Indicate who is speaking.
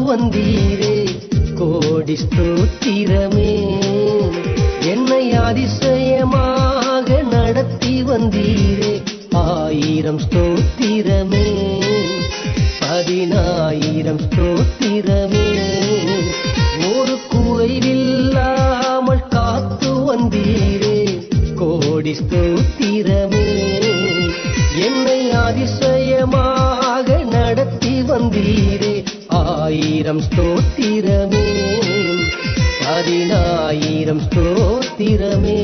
Speaker 1: வந்தீரே கோடி ஸ்தோத்திரமே. என்னை அதிசயமாக நடத்தி வந்தீரே 1000 ஸ்தோத்திரமே. 10000 ஸ்தோத்திரமே. ஒரு குறைவில்லாமல் காத்து வந்தீரே கோடி ஸ்தோத்திரமே. என்னை அதிசயமாக நடத்தி வந்தீரே 1000 ஸ்தோத்திரமே. 10000 ஸ்தோத்திரமே.